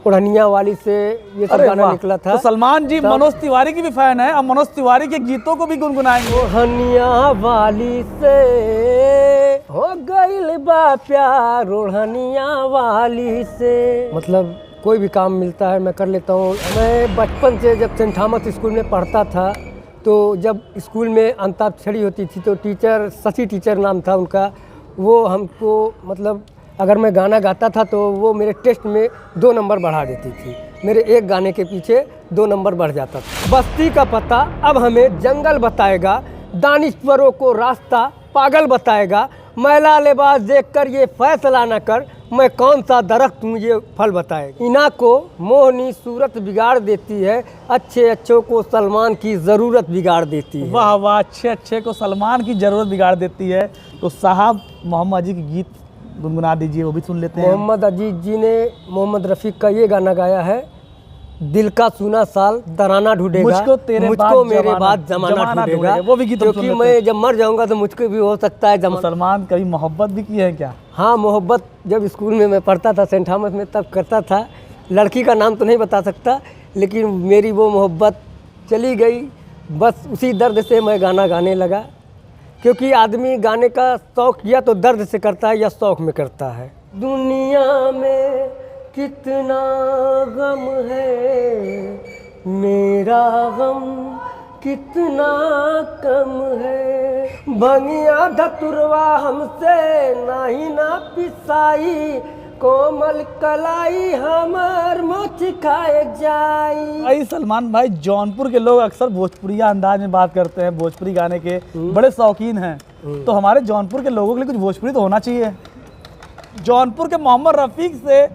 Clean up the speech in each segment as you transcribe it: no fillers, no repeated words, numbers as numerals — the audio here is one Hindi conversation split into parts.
उड़निया वाली से ये सब गाना निकला था। तो सलमान जी मनोज तिवारी की भी फैन है, अब मनोज तिवारी के गीतों को भी गुनगुनाएंगे। उड़निया वाली से हो गइल बा प्यार, उड़निया वाली से। मतलब कोई भी काम मिलता है मैं कर लेता हूँ। मैं बचपन से जब सेंट थॉमस स्कूल में पढ़ता था, तो जब स्कूल में अंताक्षरी होती थी तो टीचर, शशि टीचर नाम था उनका, वो हमको मतलब अगर मैं गाना गाता था तो वो मेरे टेस्ट में 2 नंबर बढ़ा देती थी। मेरे एक गाने के पीछे 2 नंबर बढ़ जाता था। बस्ती का पता अब हमें जंगल बताएगा, दानिश्वरों को रास्ता पागल बताएगा। मैला लिबास देखकर ये फैसला न कर, मैं कौन सा दरख्त हूँ ये फल बताएगा। इना को मोहनी सूरत बिगाड़ देती है, अच्छे अच्छों को सलमान की ज़रूरत बिगाड़ देती है। वाह वाह, अच्छे अच्छे को सलमान की ज़रूरत बिगाड़ देती है। तो साहब मोहम्मद अजीज के गीत गुनगुना दीजिए, वो भी सुन लेते हैं। मोहम्मद अजीज जी ने मोहम्मद रफ़ी का ये गाना गाया है, दिल का सुना साल तराना ढूंढेगा, मुझको मेरे बाद जमाना ढूंढेगा। वो भी गीत क्योंकि मैं जब मर जाऊंगा तो मुझको भी हो सकता है तो सलमान कभी मोहब्बत भी की है क्या? हाँ, मोहब्बत जब स्कूल में मैं पढ़ता था सेंट थॉमस में तब करता था। लड़की का नाम तो नहीं बता सकता, लेकिन मेरी वो मोहब्बत चली गई। बस उसी दर्द से मैं गाना गाने लगा, क्योंकि आदमी गाने का शौक़ या तो दर्द से करता है या शौक़ में करता है। दुनिया में कितना गम है, मेरा गम कितना कम है। भंगिया धतुरवा हमसे नाही ना पिसाई, कोमल कलाई हमर मोच खाए जाई। भाई सलमान भाई, जौनपुर के लोग अक्सर भोजपुरिया अंदाज में बात करते हैं, भोजपुरी गाने के बड़े शौकीन हैं। तो हमारे जौनपुर के लोगों के लिए कुछ भोजपुरी तो होना चाहिए। जौनपुर के मोहम्मद रफ़ी से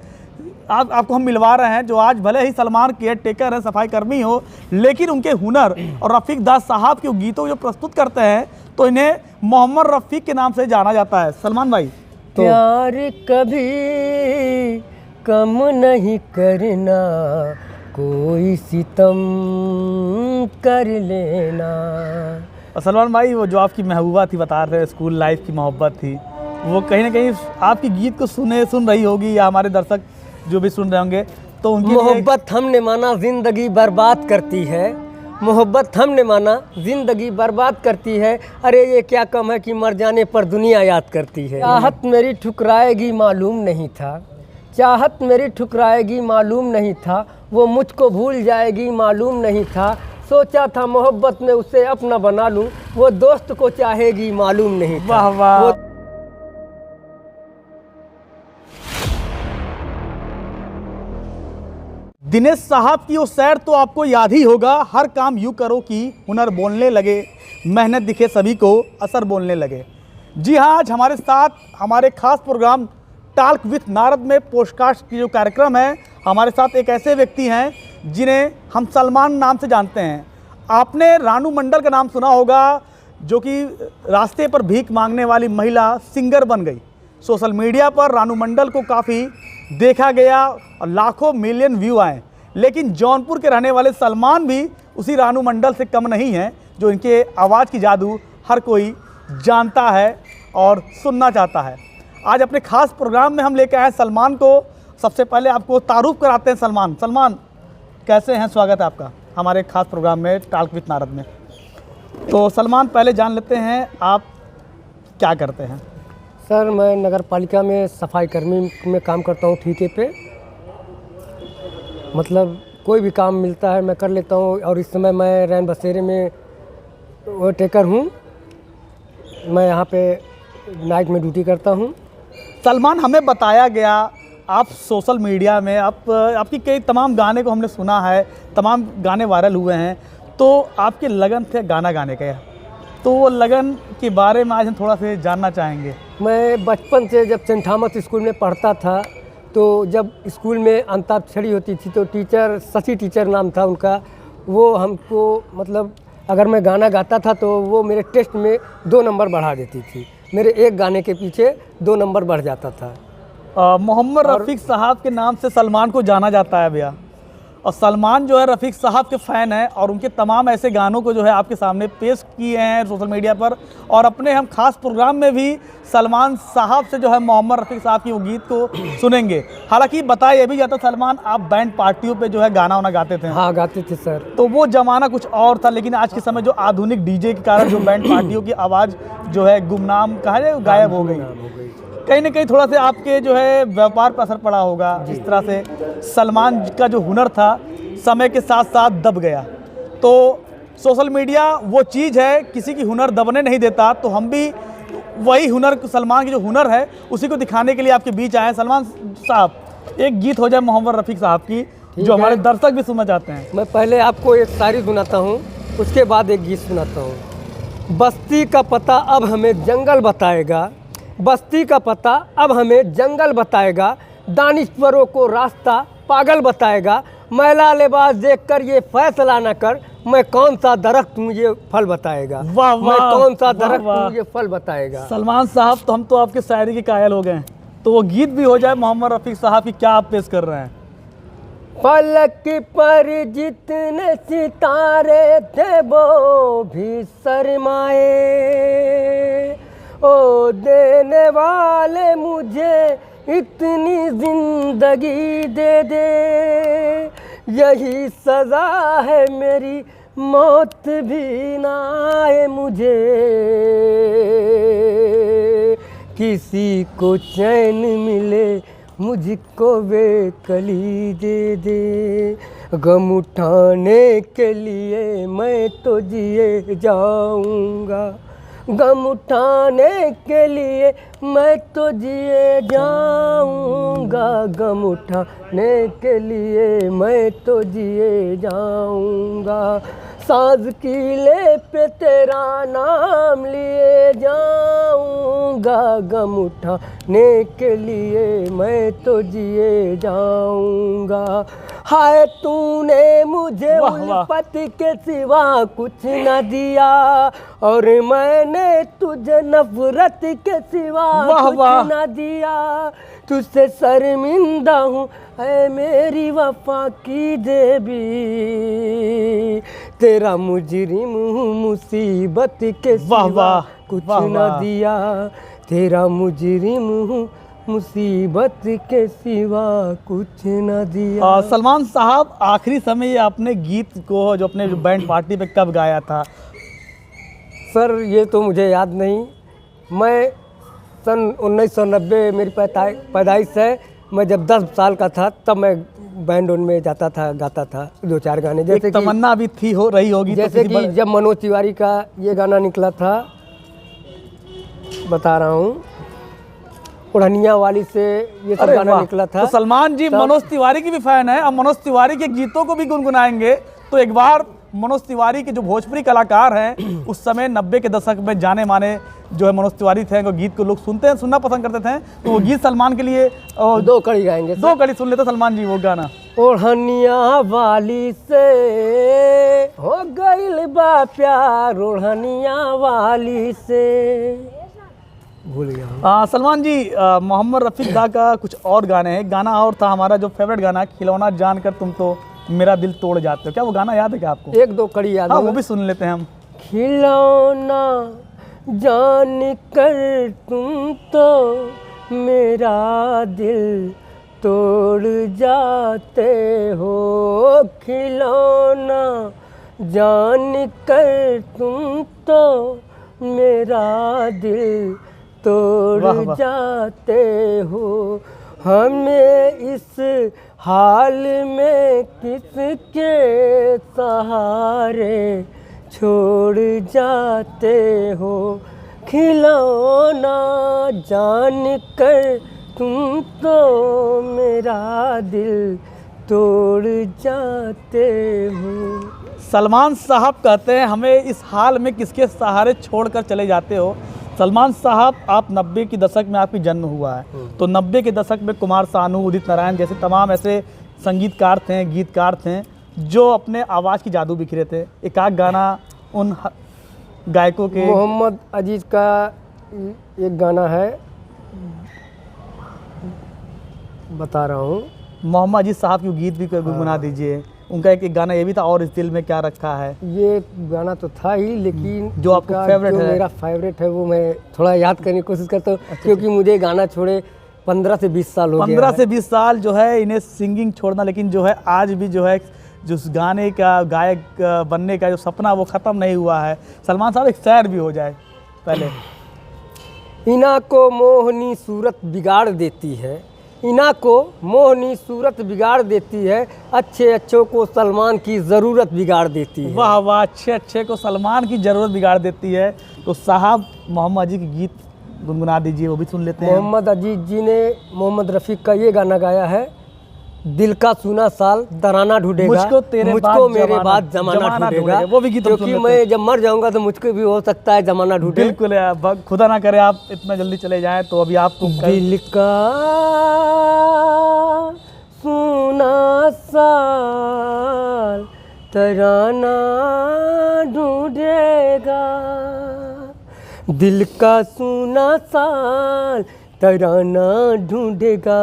आपको हम मिलवा रहे हैं, जो आज भले ही सलमान केयर टेकर है, सफाई कर्मी हो, लेकिन उनके हुनर और रफ़ीक दास साहब के गीतों जो प्रस्तुत करते हैं तो इन्हें मोहम्मद रफ़ीक के नाम से जाना जाता है। सलमान भाई, तो प्यार कभी कम नहीं करना, कोई सितम कर लेना। और सलमान भाई, वो जो आपकी महबूबा थी, बता रहे स्कूल लाइफ की मोहब्बत थी, वो कहीं ना कहीं आपके गीत को सुन रही होगी, या हमारे दर्शक जो भी सुन रहे होंगे, तो उनकी मोहब्बत हमने माना ज़िंदगी बर्बाद करती है, मोहब्बत हमने माना ज़िंदगी बर्बाद करती है। अरे ये क्या कम है कि मर जाने पर दुनिया याद करती है। चाहत मेरी ठुकराएगी मालूम नहीं था, चाहत मेरी ठुकराएगी मालूम नहीं था, वो मुझको भूल जाएगी मालूम नहीं था। सोचा था मोहब्बत में उसे अपना बना लूं, वो दोस्त को चाहेगी मालूम नहीं था। वाह वाह। दिनेश साहब की वो सैर तो आपको याद ही होगा, हर काम यूँ करो कि हुनर बोलने लगे, मेहनत दिखे सभी को असर बोलने लगे। जी हाँ, आज हमारे साथ हमारे खास प्रोग्राम टॉक विद नारद में पोडकास्ट की जो कार्यक्रम है, हमारे साथ एक ऐसे व्यक्ति हैं जिन्हें हम सलमान नाम से जानते हैं। आपने रानू मंडल का नाम सुना होगा, जो कि रास्ते पर भीख मांगने वाली महिला सिंगर बन गई। सोशल मीडिया पर रानू मंडल को काफ़ी देखा गया और लाखों मिलियन व्यू आए, लेकिन जौनपुर के रहने वाले सलमान भी उसी रानू मंडल से कम नहीं हैं, जो इनके आवाज़ की जादू हर कोई जानता है और सुनना चाहता है। आज अपने खास प्रोग्राम में हम लेकर आए सलमान को। सबसे पहले आपको तारुफ कराते हैं। सलमान कैसे हैं? स्वागत है आपका हमारे खास प्रोग्राम में टॉक विद नारद में। तो सलमान, पहले जान लेते हैं आप क्या करते हैं? सर, मैं नगर पालिका में सफाई कर्मी में काम करता हूँ, ठेके पे। मतलब कोई भी काम मिलता है मैं कर लेता हूँ, और इस समय मैं रैन बसेरे में वो टेकर हूँ। मैं यहाँ पे नाइट में ड्यूटी करता हूँ। सलमान, हमें बताया गया आप सोशल मीडिया में आपकी कई तमाम गाने को हमने सुना है, तमाम गाने वायरल हुए हैं, तो आपके लगन थे गाना गाने के, तो वो लगन के बारे में आज हम थोड़ा सा जानना चाहेंगे। मैं बचपन से जब सेंट थॉमस स्कूल में पढ़ता था, तो जब स्कूल में अंताक्षरी होती थी तो टीचर, शशि टीचर नाम था उनका, वो हमको मतलब अगर मैं गाना गाता था तो वो मेरे टेस्ट में 2 नंबर बढ़ा देती थी। मेरे एक गाने के पीछे 2 नंबर बढ़ जाता था। मोहम्मद रफ़ीक साहब के नाम से सलमान को जाना जाता है भैया। और सलमान जो है रफ़ीक साहब के फ़ैन हैं और उनके तमाम ऐसे गानों को जो है आपके सामने पेश किए हैं सोशल मीडिया पर, और अपने हम खास प्रोग्राम में भी सलमान साहब से जो है मोहम्मद रफ़ीक साहब की वो गीत को सुनेंगे। हालांकि बताया ये भी जाता सलमान आप बैंड पार्टियों पे जो है गाना वाना गाते थे। हाँ गाते थे सर। तो वो ज़माना कुछ और था, लेकिन आज के समय जो आधुनिक डीजे के कारण जो बैंड पार्टियों की आवाज़ जो है गुमनाम कहा जाए गायब हो गई। कहीं ना कहीं थोड़ा सा आपके जो है व्यापार पर असर पड़ा होगा, जिस तरह से सलमान का जो हुनर था समय के साथ साथ दब गया। तो सोशल मीडिया वो चीज़ है, किसी की हुनर दबने नहीं देता, तो हम भी वही हुनर, सलमान की जो हुनर है उसी को दिखाने के लिए आपके बीच आए हैं। सलमान साहब, एक गीत हो जाए मोहम्मद रफ़ीक साहब की जो हमारे दर्शक भी सुनना चाहते हैं। मैं पहले आपको एक शायरी सुनाता हूँ, उसके बाद एक गीत सुनाता हूँ। बस्ती का पता अब हमें जंगल बताएगा, बस्ती का पता अब हमें जंगल बताएगा, दानिश्वरों को रास्ता पागल बताएगा, मैला लिबास देखकर ये फैसला न कर, मैं कौन सा दरख्त हूँ ये फल बताएगा। वाह वाह, मैं कौन सा वाह दरख्त वाह। हूँ ये फल बताएगा। सलमान साहब, तो हम तो आपके शायरी के कायल हो गए, तो वो गीत भी हो जाए मोहम्मद रफ़ीक साहब की, क्या आप पेश कर रहे हैं? फलक पर जितने सितारे थे वो भी शर्माए, ओ देने वाले मुझे इतनी जिंदगी दे दे, यही सज़ा है मेरी मौत भी ना आए मुझे, किसी को चैन मिले मुझको वे कली दे दे, गम उठाने के लिए मैं तो जिए जाऊंगा, गम उठाने के लिए मैं तो जिए जाऊंगा, गम उठाने के लिए मैं तो जिए जाऊंगा, साज कीले पे तेरा नाम लिए जाऊंगा, गम उठाने के लिए मैं तो जिए जाऊंगा, हाय तूने मुझे उल्फत के सिवा कुछ न दिया, और मैंने तुझे नफरत के सिवा कुछ न दिया, तुझसे शर्मिंदा हूँ है मेरी वफा की देवी, तेरा मुजरिम हूँ मुसीबत के सिवा कुछ न दिया, तेरा मुजरिम हूँ मुसीबत के सिवा कुछ न दिया। सलमान साहब, आखिरी समय ये आपने गीत को जो अपने बैंड पार्टी पे कब गाया था? सर ये तो मुझे याद नहीं, मैं सन 1990 मेरी पैदाइश है, मैं जब 10 साल का था तब मैं बैंड में जाता था, गाता था 2-4 गाने, जैसे तमन्ना भी थी हो रही होगी, जैसे तो कि जब मनोज तिवारी का ये गाना निकला था, बता रहा हूँ, उड़निया वाली से ये सब गाना निकला था। तो सलमान जी मनोज तिवारी की भी फैन है, अब मनोज तिवारी के गीतों को भी गुनगुनाएंगे, तो एक बार मनोज तिवारी के जो भोजपुरी कलाकार हैं उस समय 90 के दशक में जाने माने जो है मनोज तिवारी थे, वो गीत को लोग सुनते हैं, सुनना पसंद करते थे, तो वो गीत सलमान के लिए 2 कड़ी गाएंगे, 2 कड़ी सुन लेते सलमान जी वो गाना। ओढ़निया वाली से हो गइल बा प्यार, ओढ़निया वाली से, भूल गया। सलमान जी, मोहम्मद रफ़ीक दा का कुछ और गाने हैं, गाना और था हमारा जो फेवरेट गाना, खिलौना जानकर तुम तो मेरा दिल तोड़ जाते हो, क्या वो गाना याद है क्या आपको? 1-2 कड़ी याद है। वो भी सुन लेते हैं हम। खिलौना जान कर तुम तो मेरा दिल तोड़ जाते हो, खिलौना जान कर तुम तो मेरा दिल तोड़ जाते हो, हमें इस हाल में किसके सहारे छोड़ जाते हो, खिलौना जान कर तुम तो मेरा दिल तोड़ जाते हो। सलमान साहब कहते हैं हमें इस हाल में किसके सहारे छोड़कर चले जाते हो। सलमान साहब, आप 90 के दशक में आपकी जन्म हुआ है, तो 90 के दशक में कुमार सानू, उदित नारायण जैसे तमाम ऐसे संगीतकार थे, गीतकार थे जो अपने आवाज़ की जादू बिखरे थे। एक आध गाना उन गायकों के। मोहम्मद अजीज़ का एक गाना है, बता रहा हूँ, मोहम्मद अजीज़ साहब की गीत भी गुनगुना दीजिए। उनका एक गाना ये भी था, और इस दिल में क्या रखा है। ये गाना तो था ही, लेकिन जो आपका उनका फेवरेट जो है? मेरा फेवरेट है वो मैं थोड़ा याद करने की कोशिश करता हूँ, क्योंकि मुझे गाना छोड़े 15 से 20 साल हो गया 15 है। से 20 साल जो है इन्हें सिंगिंग छोड़ना, लेकिन जो है आज भी जो है जो उस गाने का गायक बनने का जो सपना वो ख़त्म नहीं हुआ है। सलमान साहब एक शायर भी हो जाए पहले। इना को मोहनी सूरत बिगाड़ देती है, इना को मोहनी सूरत बिगाड़ देती है, अच्छे अच्छों को सलमान की ज़रूरत बिगाड़ देती है। वाह वाह, अच्छे अच्छे को सलमान की ज़रूरत बिगाड़ देती है। तो साहब मोहम्मद अजी के गीत गुनगुना दीजिए, वो भी सुन लेते हैं। मोहम्मद अजीज जी ने मोहम्मद रफ़ी का ये गाना गाया है, दिल का सुना साल तराना ढूंढेगा, मुझको तेरे मुझको बाद मेरे जमाना- बाद जमाना जमाना ढूंढेगा। ढूंढेगा, वो भी गीत हम सुन क्योंकि लेते मैं जब मर जाऊंगा तो मुझको भी हो सकता है जमाना ढूंढे। बिल्कुल है, खुदा ना करे आप इतना जल्दी चले जाएं। तो अभी आपको दिल का सुना साल तराना ढूंढेगा, दिल का सुना साल तराना ढूंढेगा,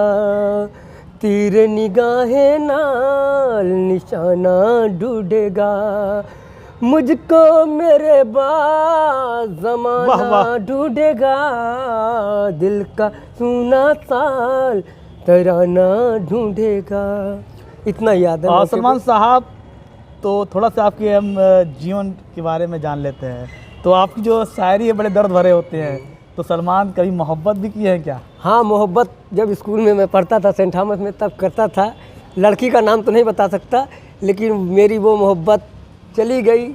तेरे निगाहें नाल निशाना ढूंढेगा, मुझको मेरे बाद वाह, वाह। जमाना ढूंढेगा, दिल का सुना साल तराना ढूंढेगा। इतना याद है। और मौके सलमान पे। साहब, तो थोड़ा सा आपके हम जीवन के बारे में जान लेते हैं। तो आपकी जो शायरी है बड़े दर्द भरे होते हैं, तो सलमान कभी मोहब्बत भी की है क्या? हाँ, मोहब्बत जब स्कूल में मैं पढ़ता था सेंट थॉमस में तब करता था। लड़की का नाम तो नहीं बता सकता, लेकिन मेरी वो मोहब्बत चली गई।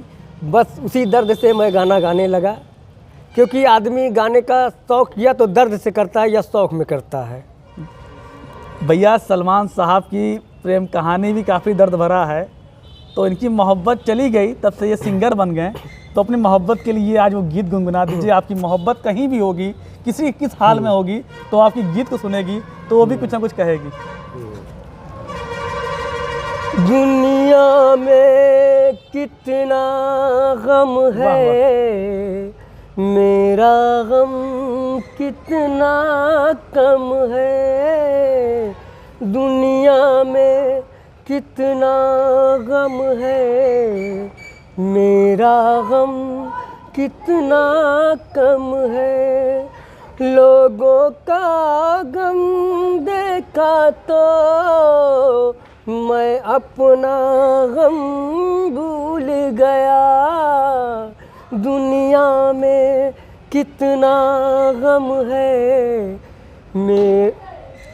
बस उसी दर्द से मैं गाना गाने लगा, क्योंकि आदमी गाने का शौक़ या तो दर्द से करता है या शौक़ में करता है। भैया सलमान साहब की प्रेम कहानी भी काफ़ी दर्द भरा है। तो इनकी मोहब्बत चली गई, तब से ये सिंगर बन गए। तो अपनी मोहब्बत के लिए आज वो गीत गुनगुना दीजिए। आपकी मोहब्बत कहीं भी होगी, किस हाल में होगी, तो आपकी गीत को सुनेगी तो वो भी कुछ ना कुछ कहेगी। दुनिया में कितना गम है, मेरा गम कितना कम है, दुनिया में कितना गम है, मेरा गम कितना कम है, लोगों का गम देखा तो मैं अपना गम भूल गया, दुनिया में कितना गम है,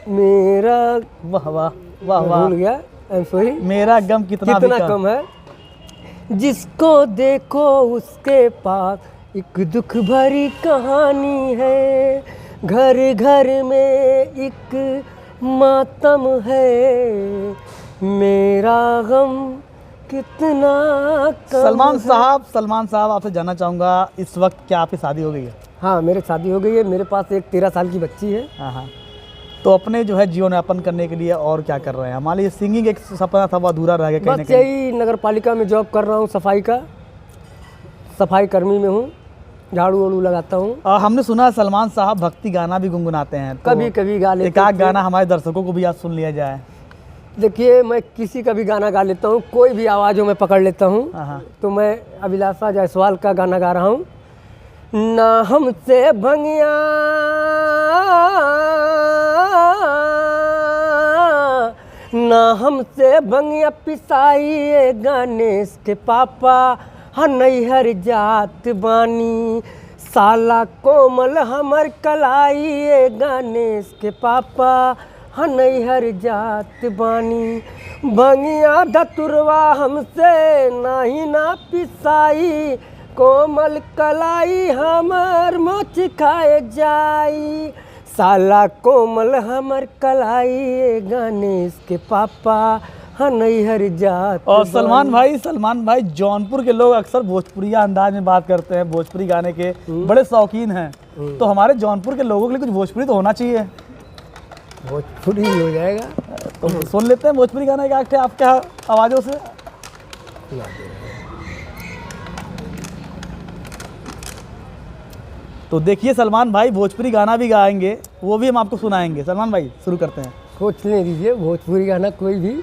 मेरा वाह वाह वाह वाह, भूल गया, आई एम सॉरी, मेरा गम कितना भी कम है। जिसको देखो उसके पास एक दुख भरी कहानी है, घर घर में एक मातम है, मेरा गम कितना कम सलमान साहब आपसे जानना चाहूँगा, इस वक्त क्या आपकी शादी हो गई है? हाँ, मेरी शादी हो गई है। मेरे पास एक 13 साल की बच्ची है। हाँ हाँ। तो अपने जो है जीवन यापन करने के लिए और क्या कर रहे हैं? हमारे लिए सिंगिंग एक सपना था, वो अधूरा रह गया कहीं ना बस कहीं। यही नगर पालिका में जॉब कर रहा हूँ, सफाई कर्मी में हूँ, झाड़ू वाड़ू लगाता हूँ। हमने सुना सलमान साहब भक्ति गाना भी गुनगुनाते हैं, तो कभी कभी गा लेते एक आध थे। गाना हमारे दर्शकों को भी आज सुन लिया जाए। देखिए, मैं किसी का भी गाना गा लेता हूँ, कोई भी आवाज़ों में पकड़ लेता हूँ। हाँ हाँ। तो मैं अभिलाषा जायसवाल का गाना गा रहा हूँ। ना हमसे भंगिया ना हमसे भंगिया पिसाई गणेश के पापा, हाँ नैहर जात बानी, साला कोमल हमर कलाई गणेश के पापा, हाँ नैहर जात बानी, भंगिया धतुरवा हमसे नाही ना पिसाई, कोमल कलाई हमर मोच खाए जाई, साला कोमल हमर कलाई गणेश के पापा, हाँ नैहर जात। और सलमान भाई जौनपुर के लोग अक्सर भोजपुरिया अंदाज में बात करते हैं, भोजपुरी गाने के बड़े शौकीन हैं। तो हमारे जौनपुर के लोगों के लिए कुछ भोजपुरी तो होना चाहिए। भोजपुरी हो जाएगा तो सुन लेते हैं भोजपुरी गाना एक आपके आवाज़ों से। तो देखिए सलमान भाई भोजपुरी गाना भी गाएंगे, वो भी हम आपको सुनाएंगे। सलमान भाई शुरू करते हैं। सोच ले दीजिए, भोजपुरी गाना कोई भी।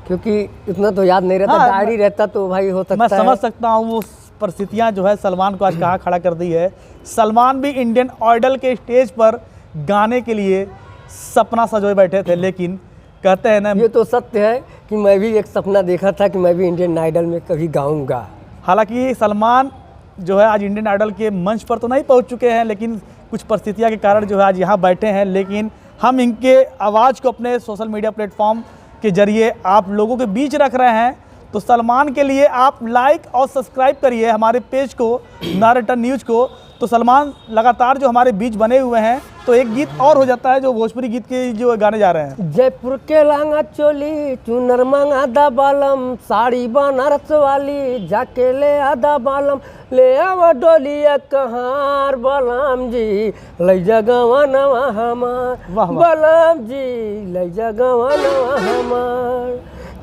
क्योंकि इतना तो याद नहीं रहता। हाँ, डायरी रहता तो भाई हो सकता मैं है। समझ सकता हूँ वो परिस्थितियाँ जो है सलमान को आज कहाँ खड़ा कर दी है। सलमान भी इंडियन आइडल के स्टेज पर गाने के लिए सपना सजोए बैठे थे, लेकिन कहते हैं ना, ये तो सत्य है कि मैं भी एक सपना देखा था कि मैं भी इंडियन आइडल में कभी गाऊंगा। हालांकि सलमान जो है आज इंडियन आइडल के मंच पर तो नहीं पहुंच चुके हैं, लेकिन कुछ परिस्थितियां के कारण जो है आज यहाँ बैठे हैं। लेकिन हम इनके आवाज़ को अपने सोशल मीडिया प्लेटफॉर्म के जरिए आप लोगों के बीच रख रहे हैं। तो सलमान के लिए आप लाइक और सब्सक्राइब करिए हमारे पेज को, नारेटर न्यूज़ को। तो सलमान लगातार जो हमारे बीच बने हुए हैं, तो एक गीत और हो जाता है जो भोजपुरी गीत के जो गाने जा रहे हैं। जयपुर के लांगा चोली चुनर मंगा दा बालम, साड़ी बनारस वाली जाके ले आदा बालम, ले आवा डोलिया कहार बालम जी, ले जगवा नवा हमार वाह वाह। बालम जी, ले जगवा नवा हमार।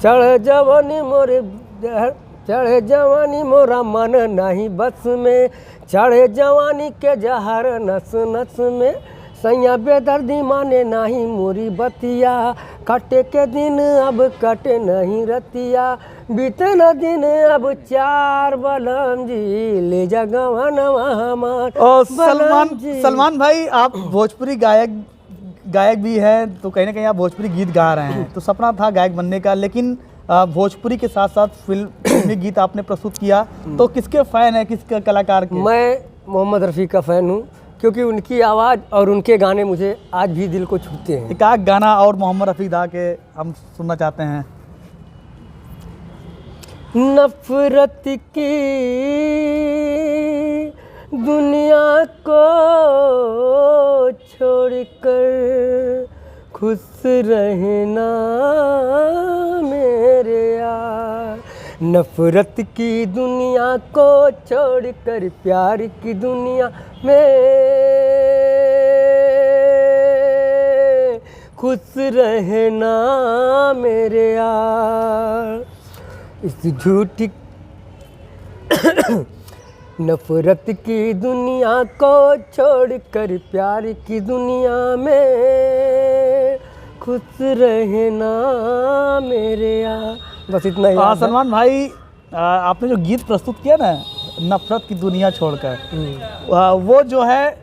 चढ़ जवानी मोरे चढ़े जवानी मोरा मन नहीं बस में, चढ़े जवानी के जहर नस नस में, सैया बेदर्दी माने नहीं मोरी बतिया, कटे के दिन अब कटे नहीं रतिया, बीते न दिन अब चार बलम जी, ले जा गवानवा हमार। और बलम जी। सलमान भाई, आप भोजपुरी गायक भी हैं, तो कहीं ना कहीं आप भोजपुरी गीत गा रहे हैं। तो सपना था गायक बनने का, लेकिन भोजपुरी के साथ साथ फिल्मी गीत आपने प्रस्तुत किया। तो किसके फ़ैन है, किसके कलाकार के? मैं मोहम्मद रफ़ी का फ़ैन हूँ, क्योंकि उनकी आवाज़ और उनके गाने मुझे आज भी दिल को छूते हैं। एक आध गाना और मोहम्मद रफ़ी दा के हम सुनना चाहते हैं। नफरत की दुनिया को छोड़कर खुश रहना मेरे यार, नफरत की दुनिया को छोड़कर प्यार की दुनिया में खुश रहना मेरे यार। इस झूठी नफरत की दुनिया को छोड़कर प्यार की दुनिया में खुश रहना मेरे यार। बस इतना ही याद है। सलमान भाई, आपने जो गीत प्रस्तुत किया ना, नफरत की दुनिया छोड़कर, वो जो है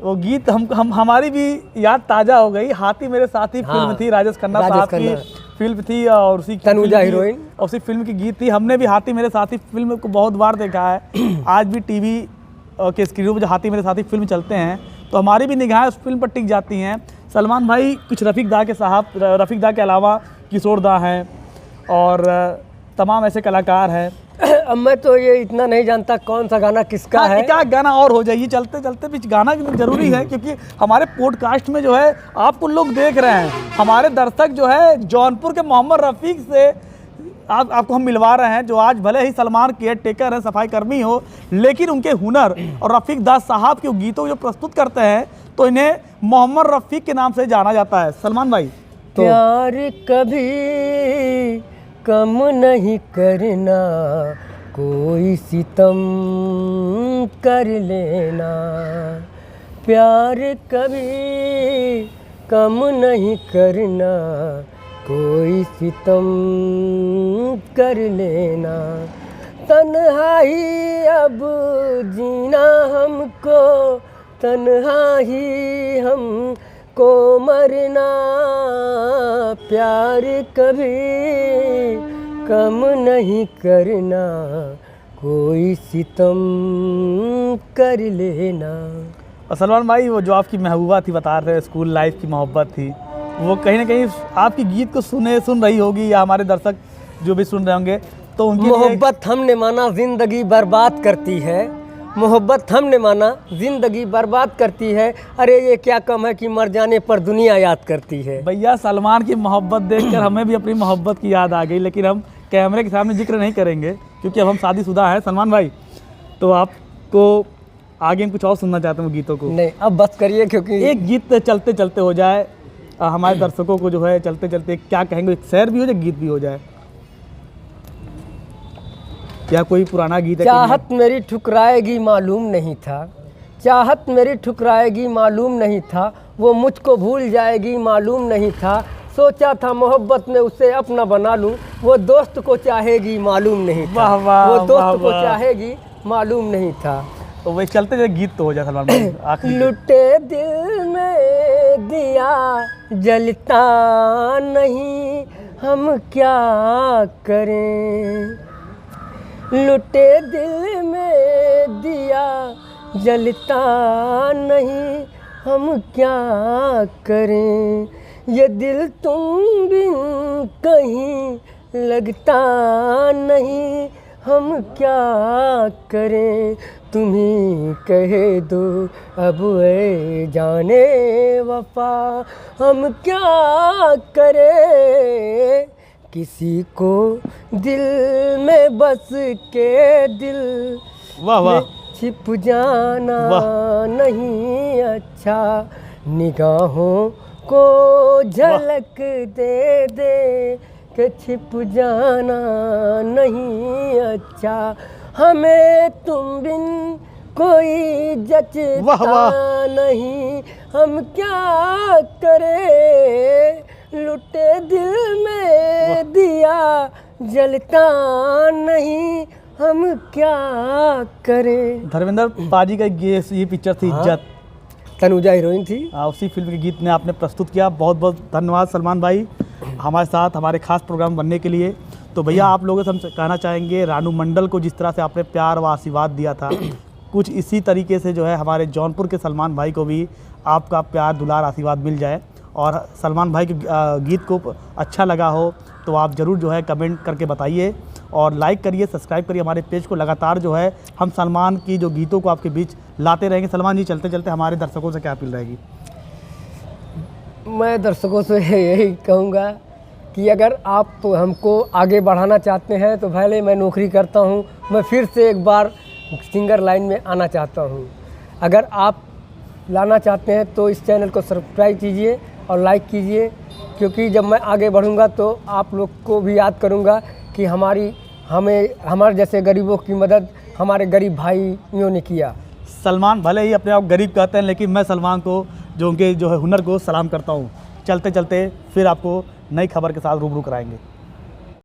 वो गीत हम हमारी भी याद ताज़ा हो गई। हाथी मेरे साथी फिल्म थी, राजेश खन्ना साहब की फिल्म थी, और उसी तनुजा हीरोइन, और उसी फिल्म की गीत थी। हमने भी हाथी मेरे साथी फिल्म को बहुत बार देखा है। आज भी टीवी के स्क्रीनों पर जो हाथी मेरे साथी फिल्म चलते हैं, तो हमारी भी निगाहें उस फिल्म पर टिक जाती हैं। सलमान भाई, कुछ रफ़ीक दा के अलावा किशोर दा हैं और तमाम ऐसे कलाकार हैं। अब मैं तो ये इतना नहीं जानता कौन सा गाना किसका है। क्या गाना और हो जाइए, चलते चलते बीच गाना जरूरी है, क्योंकि हमारे पॉडकास्ट में जो है आपको लोग देख रहे हैं। हमारे दर्शक जो है जौनपुर के मोहम्मद रफ़ीक से आपको हम मिलवा रहे हैं, जो आज भले ही सलमान केयर टेकर है, सफाई कर्मी हो, लेकिन उनके हुनर और रफ़ीक दास साहब के गीतों जो प्रस्तुत करते हैं, तो इन्हें मोहम्मद रफ़ीक के नाम से जाना जाता है। सलमान भाई, तो प्यार कभी कम नहीं करना, कोई सितम कर लेना, प्यार कभी कम नहीं करना, कोई सितम कर लेना, तन्हाई अब जीना हमको, तन्हाई हमको मरना, प्यार कभी कम नहीं करना, कोई सितम कर लेना। और सलमान भाई, वो जो आपकी महबूबा थी, बता रहे स्कूल लाइफ की मोहब्बत थी, वो कहीं ना कहीं आपकी गीत को सुन रही होगी, या हमारे दर्शक जो भी सुन रहे होंगे, तो उनकी मोहब्बत हमने माना जिंदगी बर्बाद करती है, मोहब्बत हमने माना जिंदगी बर्बाद करती है, अरे ये क्या कम है कि मर जाने पर दुनिया याद करती है। भैया, सलमान की मोहब्बत देखकर हमें भी अपनी मोहब्बत की याद आ गई, लेकिन हम कैमरे के सामने जिक्र नहीं करेंगे, क्योंकि अब हम शादीशुदा हैं। सलमान भाई, तो आपको आगे हम कुछ और सुनना चाहते हैं गीतों को? नहीं, अब बस करिए, क्योंकि एक गीत चलते चलते हो जाए, हमारे दर्शकों को जो है चलते चलते क्या कहेंगे, एक शेर भी हो जाए, गीत भी हो जाए, या कोई पुराना गीत है? चाहत मेरी ठुकराएगी मालूम नहीं था, चाहत मेरी ठुकराएगी मालूम नहीं था, वो मुझको भूल जाएगी मालूम नहीं था, सोचा था मोहब्बत में उसे अपना बना लूं, वो दोस्त को चाहेगी मालूम नहीं था। वाह वाह, वो वाह दोस्त को वाह। चाहेगी मालूम नहीं था। तो वही चलते चलते गीत तो हो जाए सलमान भाई आखिरी। लुटे दिल में दिया जलता नहीं, हम क्या करें। लुटे दिल में दिया जलता नहीं, हम क्या करें। ये दिल तुम बिन कहीं लगता नहीं, हम क्या करें। तुम ही कहे दो अब ए जाने वफा, हम क्या करें। किसी को दिल में बस के दिल वाह वाह, में छिप जाना नहीं अच्छा। निगाहों को झलक दे दे के छिप जाना नहीं अच्छा। हमें तुम बिन कोई जचता वाह वाह। नहीं, हम क्या करें। लुटे दिल में दिया जलता नहीं, हम क्या करें। धर्मेंद्र पाजी का ये पिक्चर थी हाँ। इज्जत, तनुजा हीरोइन थी। उसी फिल्म के गीत ने आपने प्रस्तुत किया। बहुत बहुत धन्यवाद सलमान भाई हमारे साथ हमारे खास प्रोग्राम बनने के लिए। तो भैया आप लोगों से हम कहना चाहेंगे, रानू मंडल को जिस तरह से आपने प्यार व आशीर्वाद दिया था, कुछ इसी तरीके से जो है हमारे जौनपुर के सलमान भाई को भी आपका प्यार दुलार आशीर्वाद मिल जाए। और सलमान भाई के गीत को अच्छा लगा हो तो आप ज़रूर जो है कमेंट करके बताइए और लाइक करिए, सब्सक्राइब करिए हमारे पेज को। लगातार जो है हम सलमान की जो गीतों को आपके बीच लाते रहेंगे। सलमान जी चलते चलते हमारे दर्शकों से क्या अपील रहेगी? मैं दर्शकों से यही कहूँगा कि अगर आप हमको आगे बढ़ाना चाहते हैं तो पहले मैं नौकरी करता हूँ, मैं फिर से एक बार सिंगर लाइन में आना चाहता हूँ। अगर आप लाना चाहते हैं तो इस चैनल को सब्सक्राइब कीजिए और लाइक कीजिए, क्योंकि जब मैं आगे बढ़ूँगा तो आप लोग को भी याद करूँगा कि हमारे जैसे गरीबों की मदद हमारे गरीब भाइयों ने किया। सलमान भले ही अपने आप गरीब कहते हैं, लेकिन मैं सलमान को जो उनके जो है हुनर को सलाम करता हूँ। चलते चलते फिर आपको नई खबर के साथ रूबरू कराएंगे।